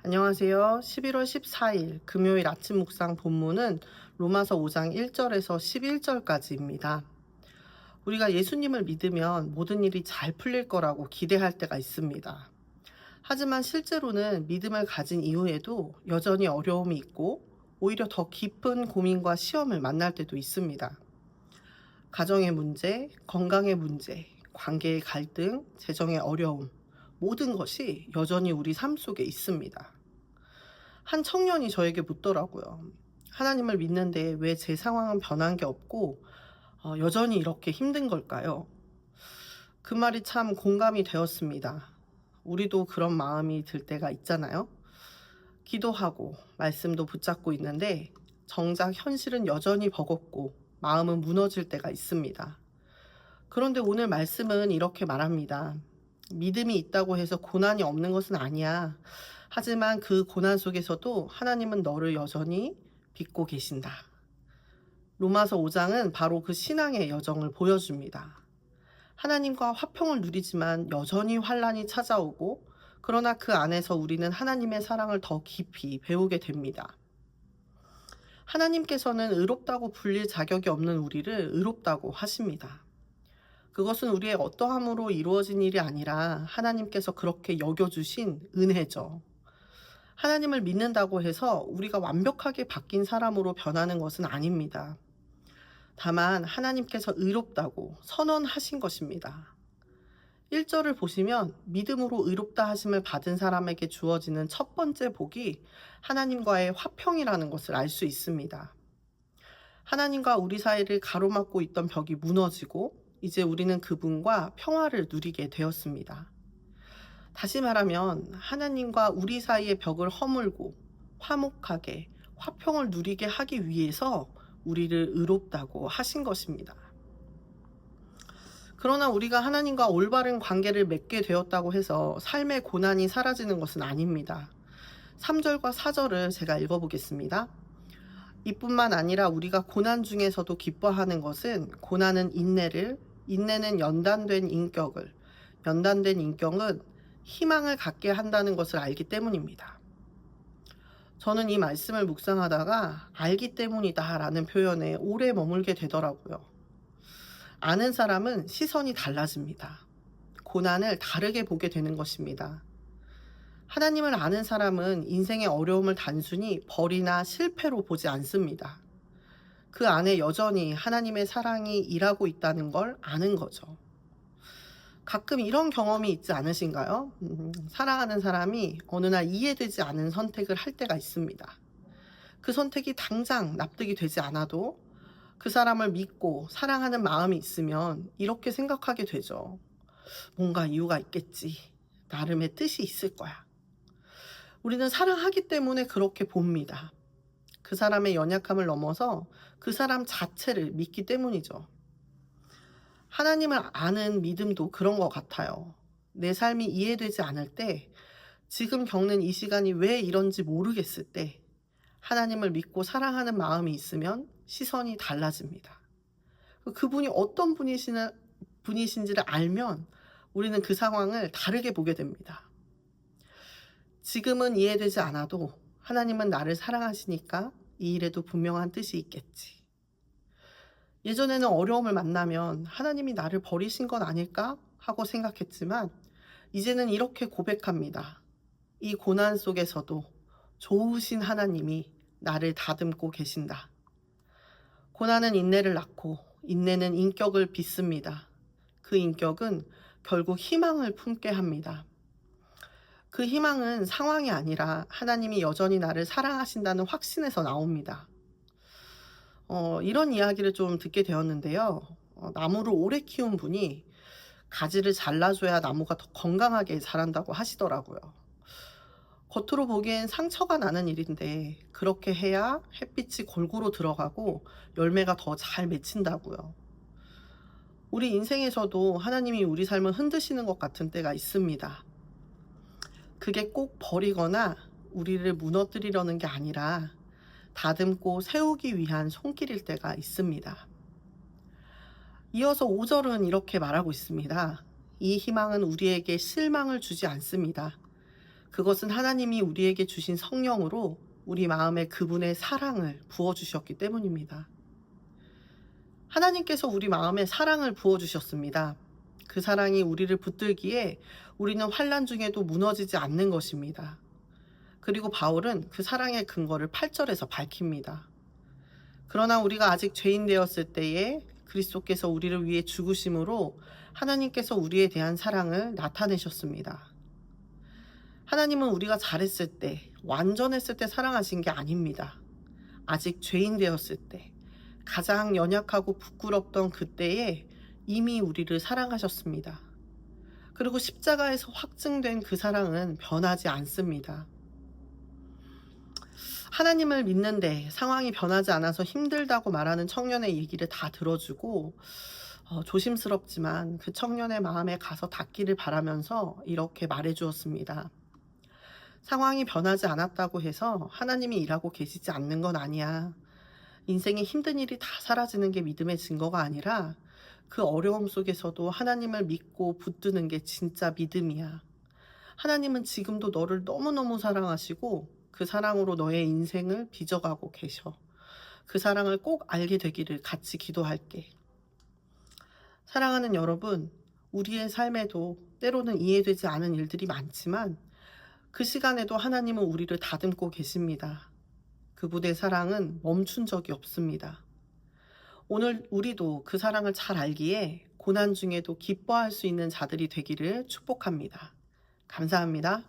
안녕하세요. 11월 14일 금요일 아침 묵상 본문은 로마서 5장 1절에서 11절까지입니다. 우리가 예수님을 믿으면 모든 일이 잘 풀릴 거라고 기대할 때가 있습니다. 하지만 실제로는 믿음을 가진 이후에도 여전히 어려움이 있고 오히려 더 깊은 고민과 시험을 만날 때도 있습니다. 가정의 문제, 건강의 문제, 관계의 갈등, 재정의 어려움, 모든 것이 여전히 우리 삶 속에 있습니다. 한 청년이 저에게 묻더라고요. 하나님을 믿는데 왜 제 상황은 변한 게 없고 여전히 이렇게 힘든 걸까요? 그 말이 참 공감이 되었습니다. 우리도 그런 마음이 들 때가 있잖아요. 기도하고 말씀도 붙잡고 있는데 정작 현실은 여전히 버겁고 마음은 무너질 때가 있습니다. 그런데 오늘 말씀은 이렇게 말합니다. 믿음이 있다고 해서 고난이 없는 것은 아니야. 하지만 그 고난 속에서도 하나님은 너를 여전히 믿고 계신다. 로마서 5장은 바로 그 신앙의 여정을 보여줍니다. 하나님과 화평을 누리지만 여전히 환란이 찾아오고, 그러나 그 안에서 우리는 하나님의 사랑을 더 깊이 배우게 됩니다. 하나님께서는 의롭다고 불릴 자격이 없는 우리를 의롭다고 하십니다. 그것은 우리의 어떠함으로 이루어진 일이 아니라 하나님께서 그렇게 여겨주신 은혜죠. 하나님을 믿는다고 해서 우리가 완벽하게 바뀐 사람으로 변하는 것은 아닙니다. 다만 하나님께서 의롭다고 선언하신 것입니다. 1절을 보시면 믿음으로 의롭다 하심을 받은 사람에게 주어지는 첫 번째 복이 하나님과의 화평이라는 것을 알 수 있습니다. 하나님과 우리 사이를 가로막고 있던 벽이 무너지고 이제 우리는 그분과 평화를 누리게 되었습니다. 다시 말하면 하나님과 우리 사이의 벽을 허물고 화목하게 화평을 누리게 하기 위해서 우리를 의롭다고 하신 것입니다. 그러나 우리가 하나님과 올바른 관계를 맺게 되었다고 해서 삶의 고난이 사라지는 것은 아닙니다. 3절과 4절을 제가 읽어보겠습니다. 이뿐만 아니라 우리가 고난 중에서도 기뻐하는 것은 고난은 인내를, 인내는 연단된 인격을, 연단된 인격은 희망을 갖게 한다는 것을 알기 때문입니다. 저는 이 말씀을 묵상하다가 알기 때문이다 라는 표현에 오래 머물게 되더라고요. 아는 사람은 시선이 달라집니다. 고난을 다르게 보게 되는 것입니다. 하나님을 아는 사람은 인생의 어려움을 단순히 벌이나 실패로 보지 않습니다. 그 안에 여전히 하나님의 사랑이 일하고 있다는 걸 아는 거죠. 가끔 이런 경험이 있지 않으신가요? 사랑하는 사람이 어느 날 이해되지 않은 선택을 할 때가 있습니다. 그 선택이 당장 납득이 되지 않아도 그 사람을 믿고 사랑하는 마음이 있으면 이렇게 생각하게 되죠. 뭔가 이유가 있겠지. 나름의 뜻이 있을 거야. 우리는 사랑하기 때문에 그렇게 봅니다. 그 사람의 연약함을 넘어서 그 사람 자체를 믿기 때문이죠. 하나님을 아는 믿음도 그런 것 같아요. 내 삶이 이해되지 않을 때, 지금 겪는 이 시간이 왜 이런지 모르겠을 때, 하나님을 믿고 사랑하는 마음이 있으면 시선이 달라집니다. 그분이 어떤 분이신지를 알면 우리는 그 상황을 다르게 보게 됩니다. 지금은 이해되지 않아도 하나님은 나를 사랑하시니까 이 일에도 분명한 뜻이 있겠지. 예전에는 어려움을 만나면 하나님이 나를 버리신 건 아닐까 하고 생각했지만 이제는 이렇게 고백합니다. 이 고난 속에서도 좋으신 하나님이 나를 다듬고 계신다. 고난은 인내를 낳고 인내는 인격을 빚습니다. 그 인격은 결국 희망을 품게 합니다. 그 희망은 상황이 아니라 하나님이 여전히 나를 사랑하신다는 확신에서 나옵니다. 이런 이야기를 좀 듣게 되었는데요. 나무를 오래 키운 분이 가지를 잘라줘야 나무가 더 건강하게 자란다고 하시더라고요. 겉으로 보기엔 상처가 나는 일인데 그렇게 해야 햇빛이 골고루 들어가고 열매가 더 잘 맺힌다고요. 우리 인생에서도 하나님이 우리 삶을 흔드시는 것 같은 때가 있습니다. 그게 꼭 버리거나 우리를 무너뜨리려는 게 아니라 다듬고 세우기 위한 손길일 때가 있습니다. 이어서 5절은 이렇게 말하고 있습니다. 이 희망은 우리에게 실망을 주지 않습니다. 그것은 하나님이 우리에게 주신 성령으로 우리 마음에 그분의 사랑을 부어주셨기 때문입니다. 하나님께서 우리 마음에 사랑을 부어주셨습니다. 그 사랑이 우리를 붙들기에 우리는 환난 중에도 무너지지 않는 것입니다. 그리고 바울은 그 사랑의 근거를 8절에서 밝힙니다. 그러나 우리가 아직 죄인 되었을 때에 그리스도께서 우리를 위해 죽으심으로 하나님께서 우리에 대한 사랑을 나타내셨습니다. 하나님은 우리가 잘했을 때, 완전했을 때 사랑하신 게 아닙니다. 아직 죄인 되었을 때, 가장 연약하고 부끄럽던 그때에 이미 우리를 사랑하셨습니다. 그리고 십자가에서 확증된 그 사랑은 변하지 않습니다. 하나님을 믿는데 상황이 변하지 않아서 힘들다고 말하는 청년의 얘기를 다 들어주고 조심스럽지만 그 청년의 마음에 가서 닿기를 바라면서 이렇게 말해주었습니다. 상황이 변하지 않았다고 해서 하나님이 일하고 계시지 않는 건 아니야. 인생에 힘든 일이 다 사라지는 게 믿음의 증거가 아니라 그 어려움 속에서도 하나님을 믿고 붙드는 게 진짜 믿음이야. 하나님은 지금도 너를 너무너무 사랑하시고 그 사랑으로 너의 인생을 빚어가고 계셔. 그 사랑을 꼭 알게 되기를 같이 기도할게. 사랑하는 여러분, 우리의 삶에도 때로는 이해되지 않은 일들이 많지만 그 시간에도 하나님은 우리를 다듬고 계십니다. 그분의 사랑은 멈춘 적이 없습니다. 오늘 우리도 그 사랑을 잘 알기에 고난 중에도 기뻐할 수 있는 자들이 되기를 축복합니다. 감사합니다.